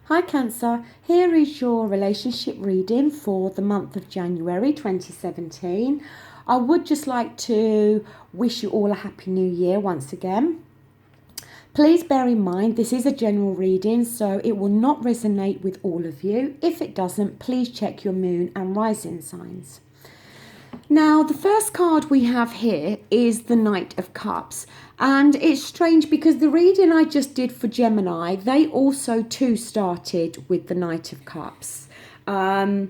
Hi Cancer, here is your relationship reading for the month of January 2017. I would just like to wish you all a happy new year once again. Please bear in mind this is a general reading, so it will not resonate with all of you. If it doesn't, please check your moon and rising signs. Now, the first card we have here is the Knight of Cups. And it's strange because the reading I just did for Gemini, they also too started with the Knight of Cups. But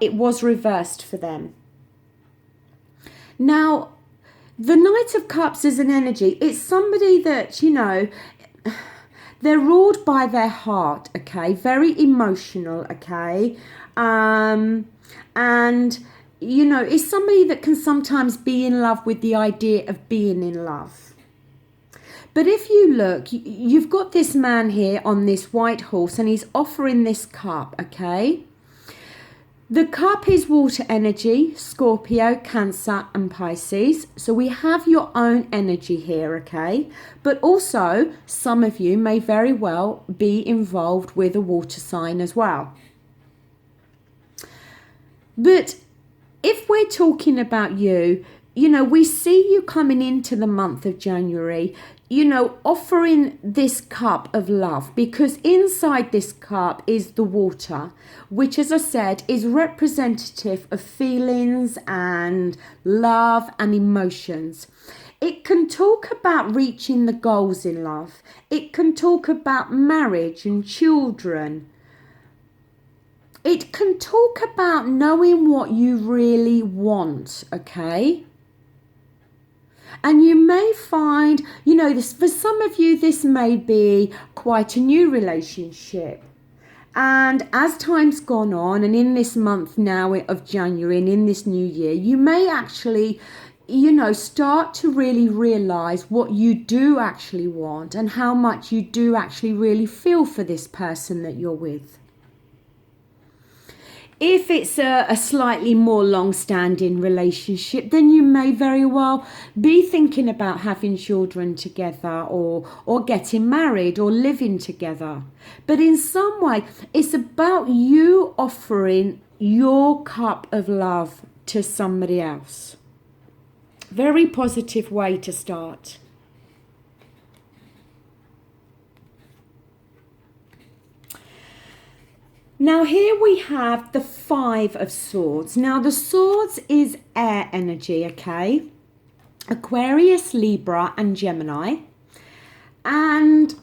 it was reversed for them. Now, the Knight of Cups is an energy. It's somebody that, they're ruled by their heart, okay? Very emotional, okay? And it's somebody that can sometimes be in love with the idea of being in love. But if you look, you've got this man here on this white horse and he's offering this cup, okay? The cup is water energy, Scorpio, Cancer and Pisces. So we have your own energy here, okay? But also, some of you may very well be involved with a water sign as well. But if we're talking about you, we see you coming into the month of January, offering this cup of love, because inside this cup is the water, which, as I said, is representative of feelings and love and emotions. It can talk about reaching the goals in love. It can talk about marriage and children. It can talk about knowing what you really want, okay? And you may find, this, for some of you, this may be quite a new relationship. And as time's gone on, and in this month now of January and in this new year, you may actually, start to really realize what you do actually want and how much you do actually really feel for this person that you're with. If it's a slightly more long-standing relationship, then you may very well be thinking about having children together or getting married or living together. But in some way, it's about you offering your cup of love to somebody else. Very positive way to start. Now here we have the Five of Swords. Now the Swords is air energy, okay? Aquarius, Libra and Gemini. And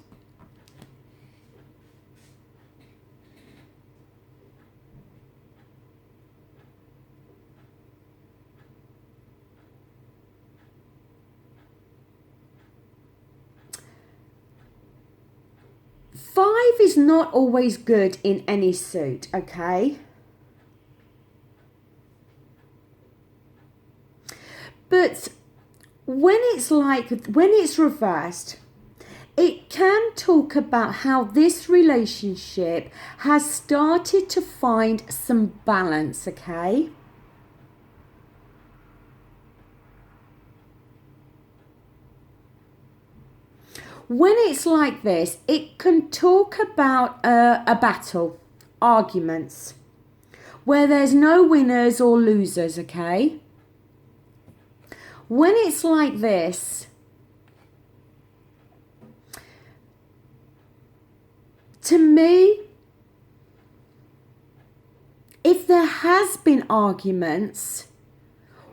Five is not always good in any suit, okay? But when it's reversed, it can talk about how this relationship has started to find some balance, okay? When it's like this, it can talk about a battle, arguments, where there's no winners or losers, okay? When it's like this, to me, if there has been arguments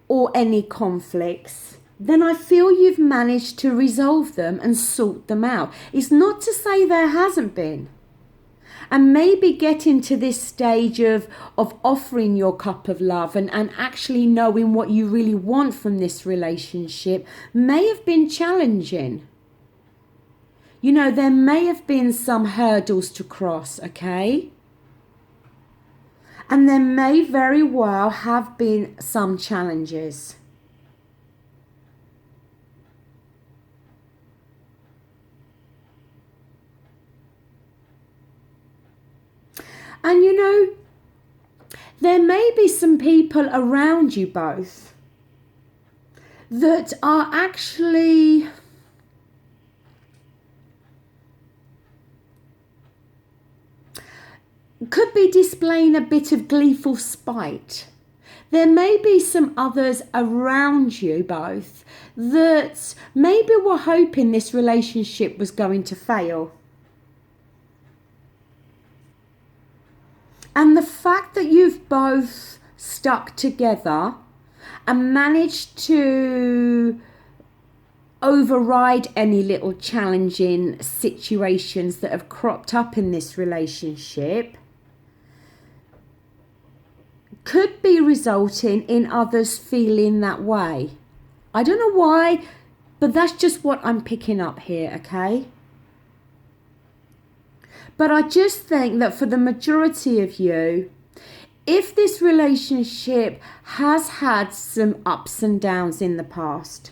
or any conflicts, then I feel you've managed to resolve them and sort them out. It's not to say there hasn't been. And maybe getting to this stage of offering your cup of love and actually knowing what you really want from this relationship may have been challenging. There may have been some hurdles to cross, okay? And there may very well have been some challenges. And there may be some people around you both that are actually could be displaying a bit of gleeful spite. There may be some others around you both that maybe were hoping this relationship was going to fail. And the fact that you've both stuck together and managed to override any little challenging situations that have cropped up in this relationship could be resulting in others feeling that way. I don't know why, but that's just what I'm picking up here, okay? But I just think that for the majority of you, if this relationship has had some ups and downs in the past,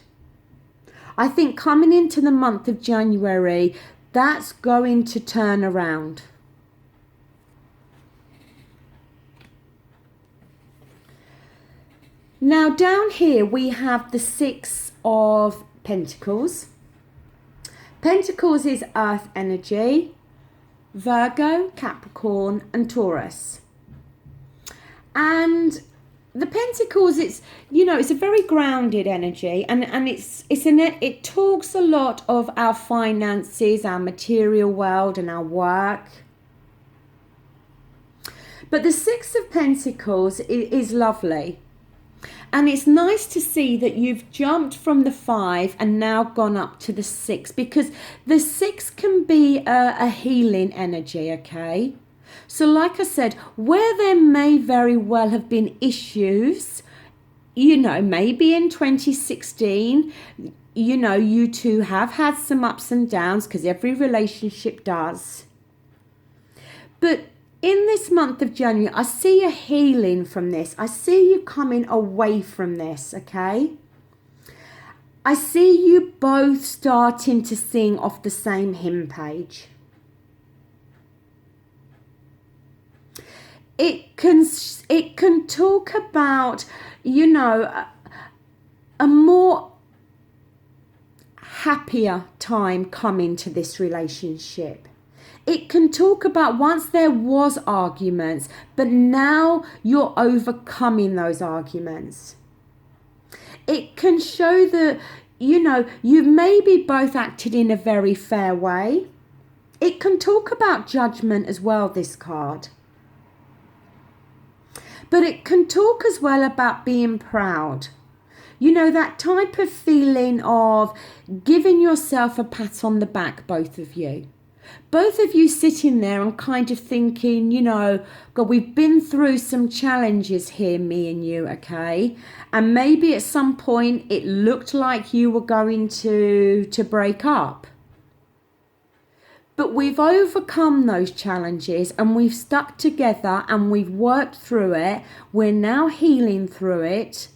I think coming into the month of January, that's going to turn around. Now down here we have the Six of Pentacles. Pentacles is earth energy, Virgo, Capricorn and Taurus. And the Pentacles, it's, you know, it's a very grounded energy, and it talks a lot of our finances, our material world and our work. But the Six of Pentacles is lovely. And it's nice to see that you've jumped from the 5 and now gone up to the 6, because the 6 can be a healing energy, okay? So like I said, where there may very well have been issues, you know, maybe in 2016, you know, you two have had some ups and downs, because every relationship does. But in this month of January, I see a healing from this. I see you coming away from this, okay? I see you both starting to sing off the same hymn page. It can talk about, you know, a more happier time coming to this relationship. It can talk about once there was arguments, but now you're overcoming those arguments. It can show that, you know, you've maybe both acted in a very fair way. It can talk about judgment as well, this card. But it can talk as well about being proud. You know, that type of feeling of giving yourself a pat on the back, both of you. Both of you sitting there and kind of thinking, you know, God, we've been through some challenges here, me and you, okay? And maybe at some point it looked like you were going to break up. But we've overcome those challenges and we've stuck together and we've worked through it. We're now healing through it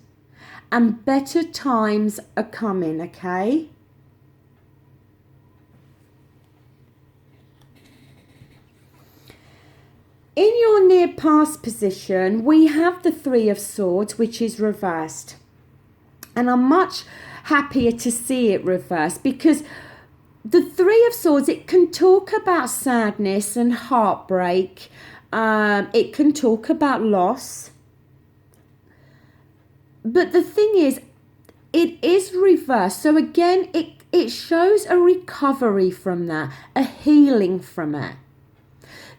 and better times are coming, okay? In your near past position, we have the Three of Swords, which is reversed. And I'm much happier to see it reversed, because the Three of Swords, it can talk about sadness and heartbreak. It can talk about loss. But the thing is, it is reversed. So again, it shows a recovery from that, a healing from it.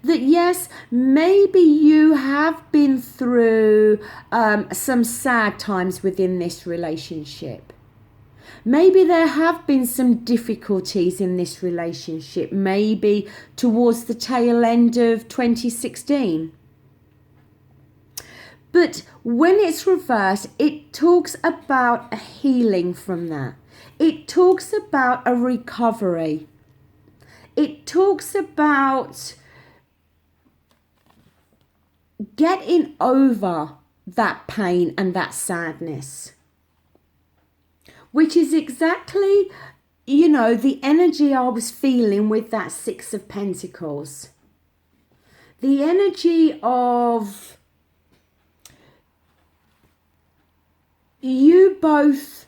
That yes, maybe you have been through some sad times within this relationship. Maybe there have been some difficulties in this relationship, maybe towards the tail end of 2016. But when it's reversed, it talks about a healing from that. It talks about a recovery. It talks about getting over that pain and that sadness, which is exactly, you know, the energy I was feeling with that Six of Pentacles. The energy of you both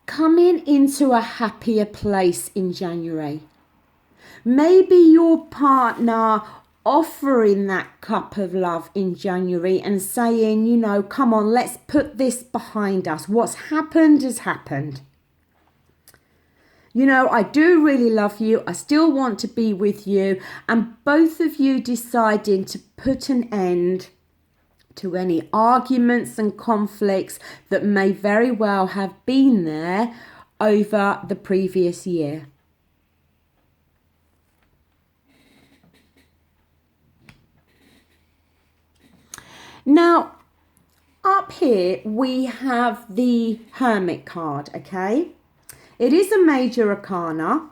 coming into a happier place in January. Maybe your partner offering that cup of love in January and saying, you know, come on, let's put this behind us. What's happened has happened. You know, I do really love you. I still want to be with you. And both of you deciding to put an end to any arguments and conflicts that may very well have been there over the previous year. Now, up here we have the Hermit card, okay? It is a major arcana.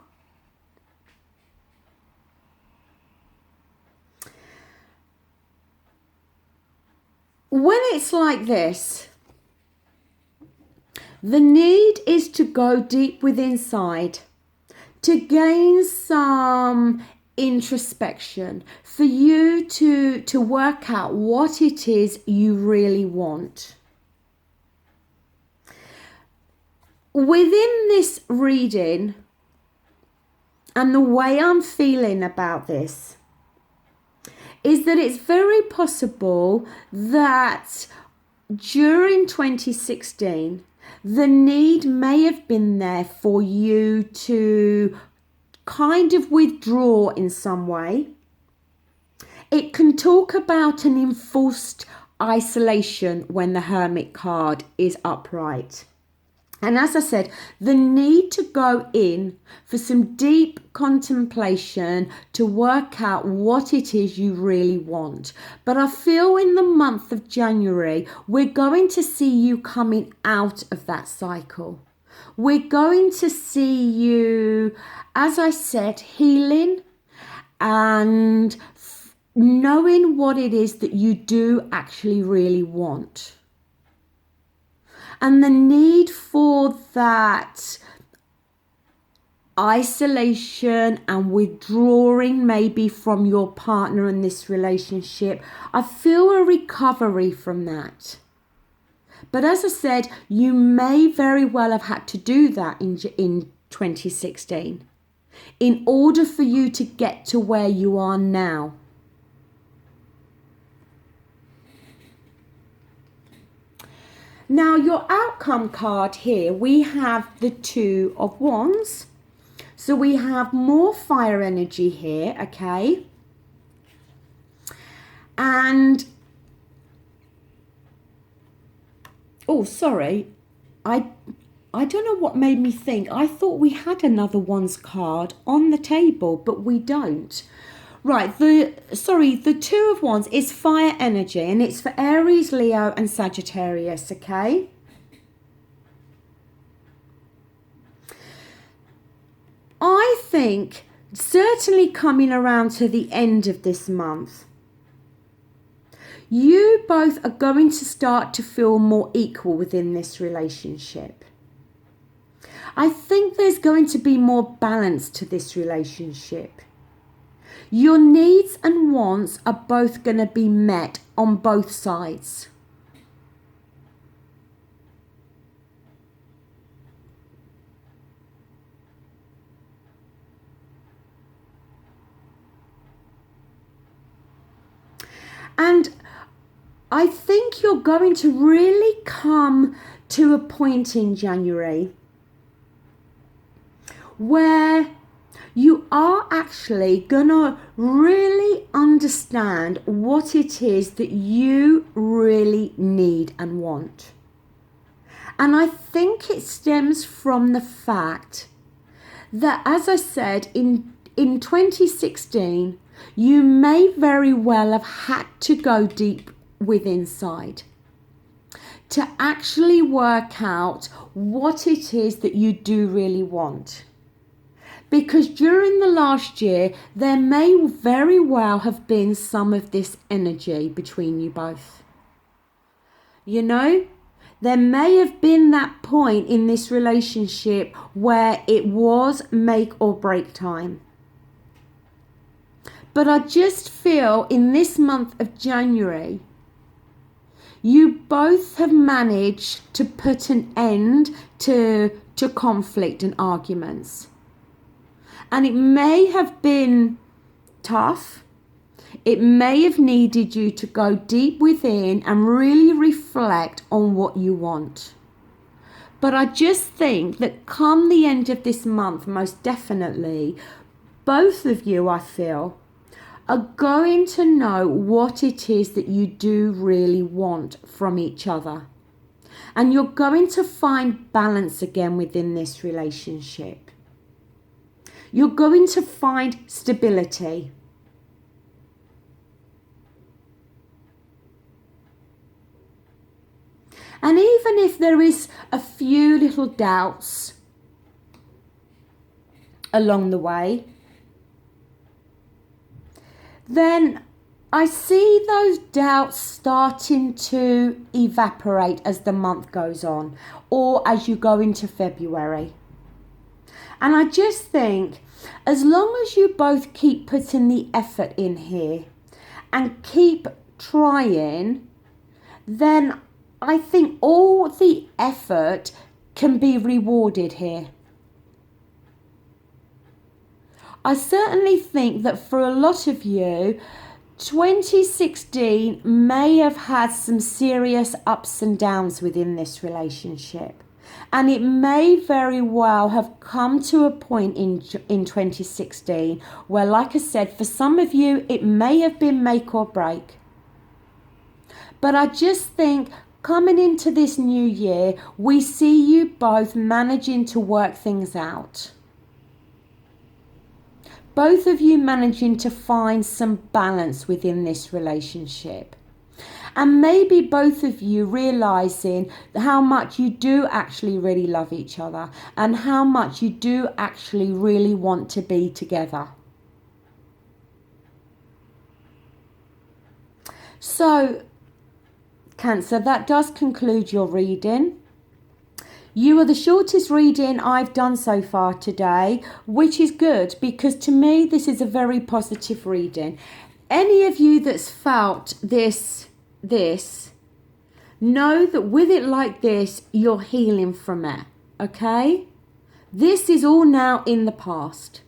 When it's like this, the need is to go deep within inside, to gain some introspection, for you to work out what it is you really want. Within this reading and the way I'm feeling about this is that it's very possible that during 2016 the need may have been there for you to kind of withdraw in some way. It can talk about an enforced isolation when the Hermit card is upright. And as I said, the need to go in for some deep contemplation to work out what it is you really want. But I feel in the month of January, we're going to see you coming out of that cycle. We're going to see you, as I said, healing and knowing what it is that you do actually really want. And the need for that isolation and withdrawing maybe from your partner in this relationship, I feel a recovery from that. But as I said, you may very well have had to do that in 2016 in order for you to get to where you are now. Now, your outcome card here, we have the Two of Wands. So we have more fire energy here, okay? And, oh, sorry, I don't know what made me think. I thought we had another Wands card on the table, but we don't. Right, the Two of Wands is fire energy and it's for Aries, Leo and Sagittarius, okay? I think certainly coming around to the end of this month, you both are going to start to feel more equal within this relationship. I think there's going to be more balance to this relationship. Your needs and wants are both going to be met on both sides. And I think you're going to really come to a point in January where you are actually gonna really understand what it is that you really need and want. And I think it stems from the fact that, as I said, in 2016, you may very well have had to go deep within inside to actually work out what it is that you do really want. Because during the last year, there may very well have been some of this energy between you both. You know, there may have been that point in this relationship where it was make or break time. But I just feel in this month of January, you both have managed to put an end to conflict and arguments. And it may have been tough. It may have needed you to go deep within and really reflect on what you want. But I just think that come the end of this month, most definitely, both of you, I feel, are going to know what it is that you do really want from each other. And you're going to find balance again within this relationship. You're going to find stability. And even if there is a few little doubts along the way, then I see those doubts starting to evaporate as the month goes on, or as you go into February. And I just think, as long as you both keep putting the effort in here and keep trying, then I think all the effort can be rewarded here. I certainly think that for a lot of you, 2016 may have had some serious ups and downs within this relationship. And it may very well have come to a point in 2016 where, like I said, for some of you, it may have been make or break. But I just think coming into this new year, we see you both managing to work things out. Both of you managing to find some balance within this relationship. And maybe both of you realizing how much you do actually really love each other and how much you do actually really want to be together. So, Cancer, that does conclude your reading. You are the shortest reading I've done so far today, which is good because to me this is a very positive reading. Any of you that's felt this, know that with it like this, you're healing from it, okay? This is all now in the past.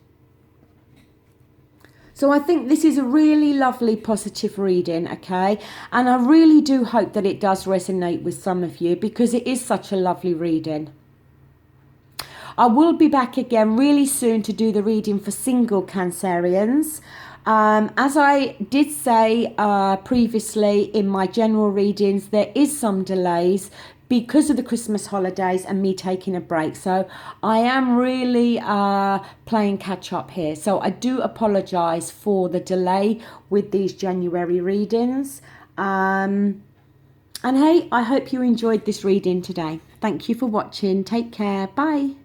So I think this is a really lovely positive reading, okay? And I really do hope that it does resonate with some of you because it is such a lovely reading. I will be back again really soon to do the reading for single Cancerians. As I did say previously in my general readings, there is some delays because of the Christmas holidays and me taking a break. So I am really playing catch up here. So I do apologise for the delay with these January readings. And hey, I hope you enjoyed this reading today. Thank you for watching. Take care. Bye.